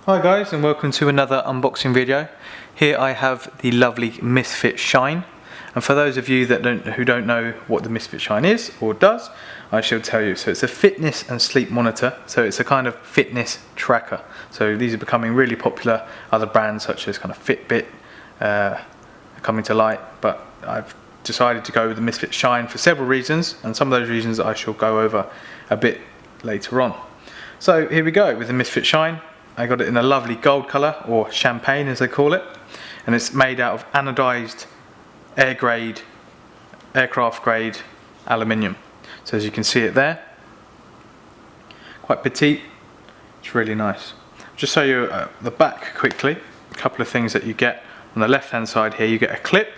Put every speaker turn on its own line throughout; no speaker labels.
Hi guys, and welcome to another unboxing video. Here I have the lovely Misfit Shine, and for those of you who don't know what the Misfit Shine is or does, I shall tell you. So it's a fitness and sleep monitor, so it's a kind of fitness tracker. So these are becoming really popular. Other brands such as kind of Fitbit are coming to light, but I've decided to go with the Misfit Shine for several reasons, and some of those reasons I shall go over a bit later on. So here we go with the Misfit Shine. I got it in a lovely gold colour, or champagne as they call it, and it's made out of anodised aircraft grade aluminium. So as you can see it there, quite petite, it's really nice. Just show you the back quickly, a couple of things that you get. On the left hand side here you get a clip,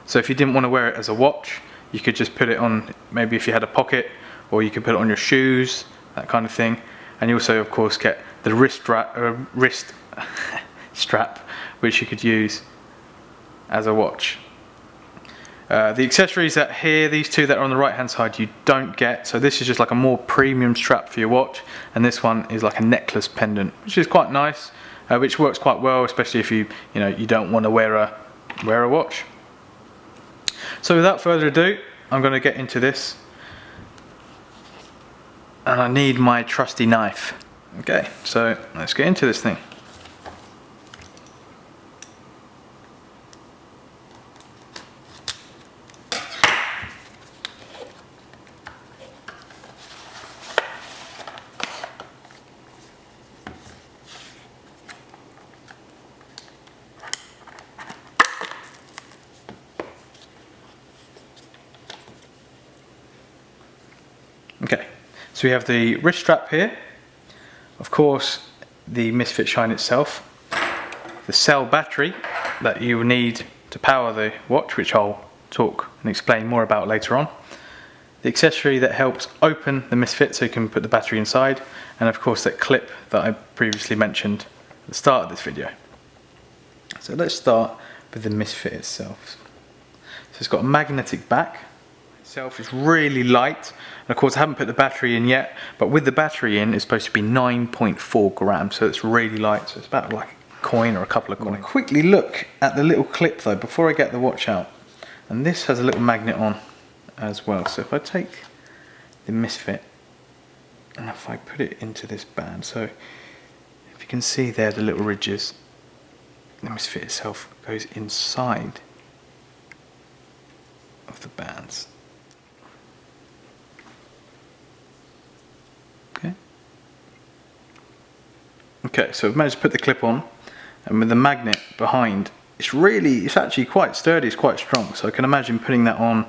so if you didn't want to wear it as a watch, you could just put it on, maybe if you had a pocket, or you could put it on your shoes, that kind of thing. And you also of course get the wrist strap, which you could use as a watch. The accessories that here, these two that are on the right hand side, you don't get. So this is just like a more premium strap for your watch, and this one is like a necklace pendant, which is quite nice, which works quite well, especially if you don't want to wear a watch. So without further ado, I'm going to get into this, and I need my trusty knife. Okay, so let's get into this thing. Okay, so we have the wrist strap here. Of course, the Misfit Shine itself, the cell battery that you will need to power the watch, which I'll talk and explain more about later on, the accessory that helps open the Misfit so you can put the battery inside, and of course that clip that I previously mentioned at the start of this video. So let's start with the Misfit itself. So it's got a magnetic back. Itself is really light, and of course I haven't put the battery in yet, but with the battery in it's supposed to be 9.4 grams, so it's really light. So it's about like a coin or a couple of coins. Quickly look at the little clip though before I get the watch out, and this has a little magnet on as well. So if I take the Misfit and if I put it into this band, so if you can see there the little ridges, the Misfit itself goes inside of the bands. Okay, so I've managed to put the clip on, and with the magnet behind, it's actually quite sturdy, it's quite strong. So I can imagine putting that on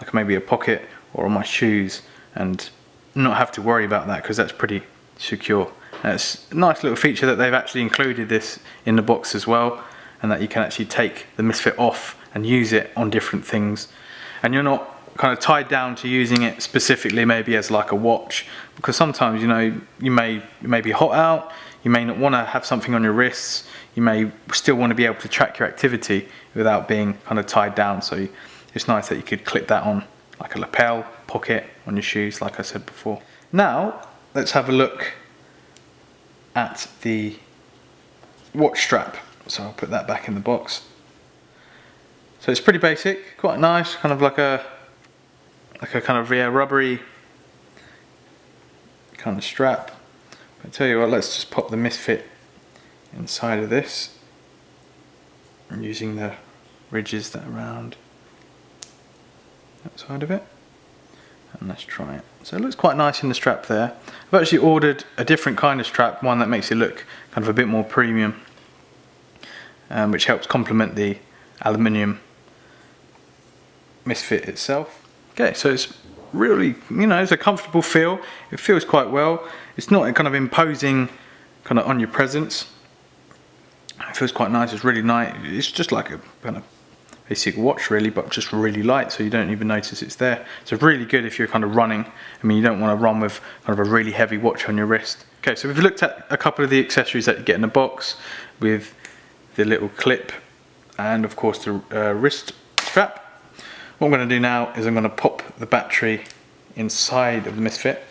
like maybe a pocket or on my shoes and not have to worry about that, because that's pretty secure. And it's a nice little feature that they've actually included this in the box as well, and that you can actually take the Misfit off and use it on different things, and you're not kind of tied down to using it specifically maybe as like a watch, because sometimes you may be hot out, you may not want to have something on your wrists, you may still want to be able to track your activity without being kind of tied down. So it's nice that you could clip that on like a lapel, pocket, on your shoes, like I said before. Now let's have a look at the watch strap. So I'll put that back in the box. So it's pretty basic, quite nice, kind of like a kind of rubbery kind of strap. But I tell you what, let's just pop the Misfit inside of this, and using the ridges that are around that side of it, and let's try it. So it looks quite nice in the strap there. I've actually ordered a different kind of strap, one that makes it look kind of a bit more premium, which helps complement the aluminium Misfit itself. Okay, so it's really, it's a comfortable feel. It feels quite well. It's not kind of imposing kind of on your presence. It feels quite nice. It's really nice. It's just like a kind of basic watch really, but just really light, so you don't even notice it's there. So really good if you're kind of running. I mean, you don't want to run with kind of a really heavy watch on your wrist. Okay, so we've looked at a couple of the accessories that you get in the box, with the little clip and of course the wrist strap. What I'm going to do now is I'm going to pop the battery inside of the Misfit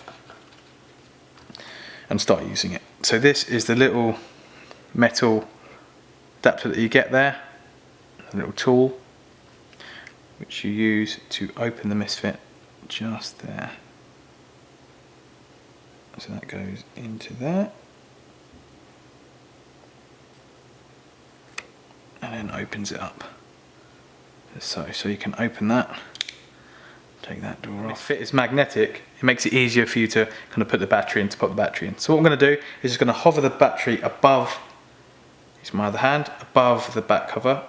and start using it. So this is the little metal adapter that you get there, a little tool which you use to open the Misfit just there. So that goes into there and then opens it up. So you can open that, take that door off. Misfit is magnetic, it makes it easier for you to kind of put the battery in, to put the battery in. So what I'm going to do is just going to hover the battery above, use my other hand, above the back cover,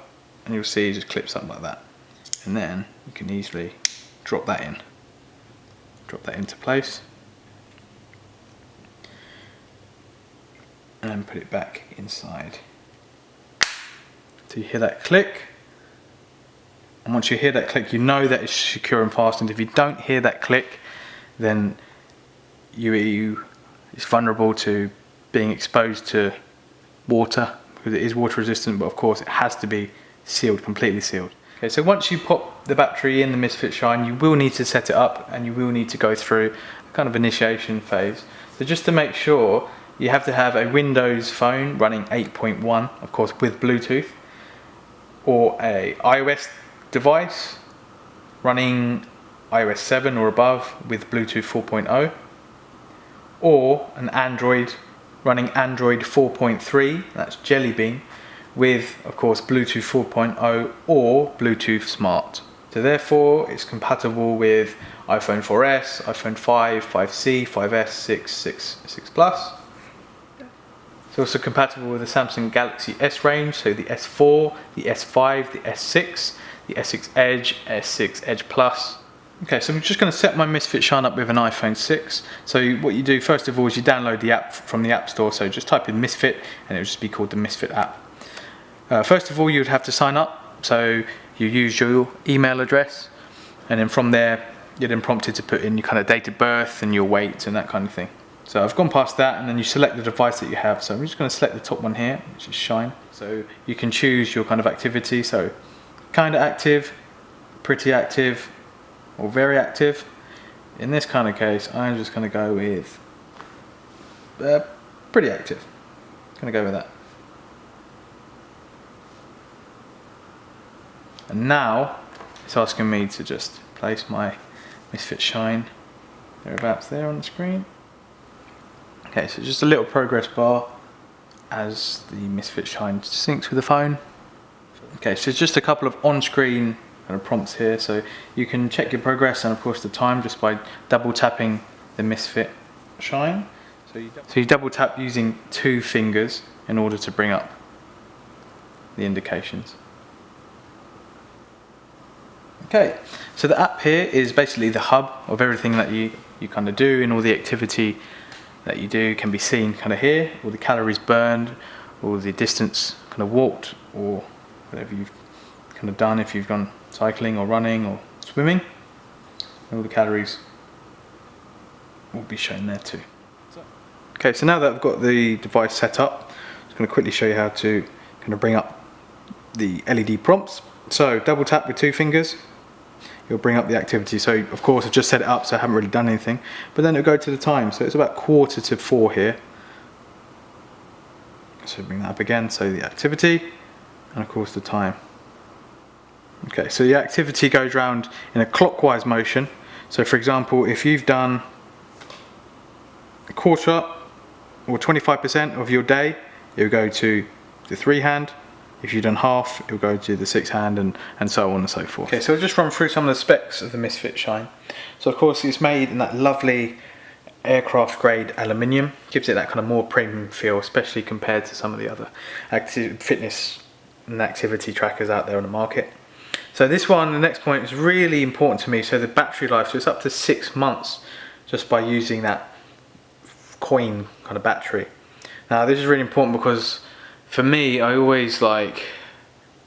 and you'll see it just clips up like that. And then you can easily drop that into place, and then put it back inside. So you hear that click, and once you hear that click, you know that it's secure and fastened. If you don't hear that click, then it's vulnerable to being exposed to water, because it is water resistant, but of course it has to be sealed, completely sealed. Okay, so once you pop the battery in the Misfit Shine, you will need to set it up, and you will need to go through a kind of initiation phase. So just to make sure, you have to have a Windows phone running 8.1, of course with Bluetooth, or a iOS device running iOS 7 or above with Bluetooth 4.0, or an Android running Android 4.3, that's Jelly Bean, with of course Bluetooth 4.0 or Bluetooth Smart. So therefore it's compatible with iPhone 4S, iPhone 5, 5C, 5S, 6, 6 Plus. It's also compatible with the Samsung Galaxy S range, so the S4, the S5, the S6, the S6 Edge, S6 Edge Plus. Okay, so I'm just going to set my Misfit Shine up with an iPhone 6. So what you do first of all is you download the app from the App Store, so just type in Misfit and it will just be called the Misfit app. First of all, you would have to sign up, so you use your email address, and then from there you're then prompted to put in your kind of date of birth and your weight and that kind of thing. So I've gone past that, and then you select the device that you have. So I'm just going to select the top one here, which is Shine. So you can choose your kind of activity, so kind of active, pretty active, or very active. In this kind of case, I'm just going to go with pretty active. I'm going to go with that. And now it's asking me to just place my Misfit Shine thereabouts there on the screen. Okay, so just a little progress bar as the Misfit Shine syncs with the phone. Okay, so just a couple of on-screen kind of prompts here, so you can check your progress and of course the time just by double tapping the Misfit Shine. So you double tap using 2 fingers in order to bring up the indications. Okay, so the app here is basically the hub of everything that you kind of do, and all the activity that you do can be seen kind of here, all the calories burned, all the distance kind of walked, or whatever you've kind of done if you've gone cycling or running or swimming. All the calories will be shown there too. Okay, so now that I've got the device set up, I'm just going to quickly show you how to kind of bring up the LED prompts. So double tap with 2 fingers, you'll bring up the activity. So of course I've just set it up, so I haven't really done anything, but then it'll go to the time. So it's about 3:45 here. So bring that up again, so the activity, and of course the time. Okay, so the activity goes round in a clockwise motion. So for example, if you've done a quarter or 25% of your day, it'll go to the 3 hand. If you've done half, it'll go to the 6 hand, and so on and so forth. Okay, so I'll just run through some of the specs of the Misfit Shine. So of course it's made in that lovely aircraft grade aluminium. Gives it that kind of more premium feel, especially compared to some of the other fitness and activity trackers out there on the market. So this one, the next point, is really important to me. So the battery life, so it's up to 6 months just by using that coin kind of battery. Now this is really important because for me, I always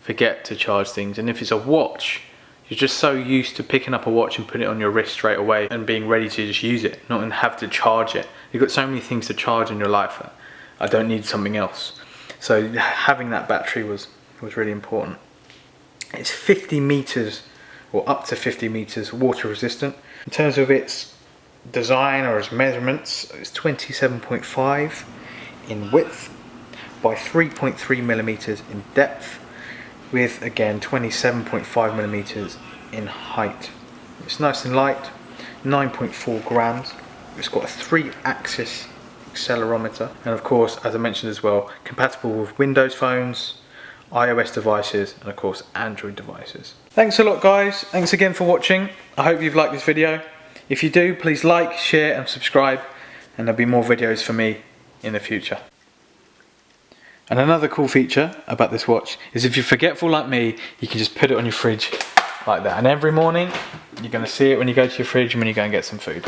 forget to charge things, and if it's a watch, you're just so used to picking up a watch and putting it on your wrist straight away and being ready to just use it, not and have to charge it. You've got so many things to charge in your life that I don't need something else. So having that battery was really important. It's 50 meters or up to 50 meters water resistant. In terms of its design or its measurements, it's 27.5 in width by 3.3 millimeters in depth, with again 27.5 millimeters in height. It's nice and light, 9.4 grams. It's got a 3-axis accelerometer, and of course, as I mentioned as well, compatible with Windows phones, iOS devices, and of course Android devices. Thanks a lot guys, thanks again for watching. I hope you've liked this video. If you do, please like, share and subscribe, and there'll be more videos for me in the future. And another cool feature about this watch is if you're forgetful like me, you can just put it on your fridge like that, and every morning you're going to see it when you go to your fridge and when you go and get some food.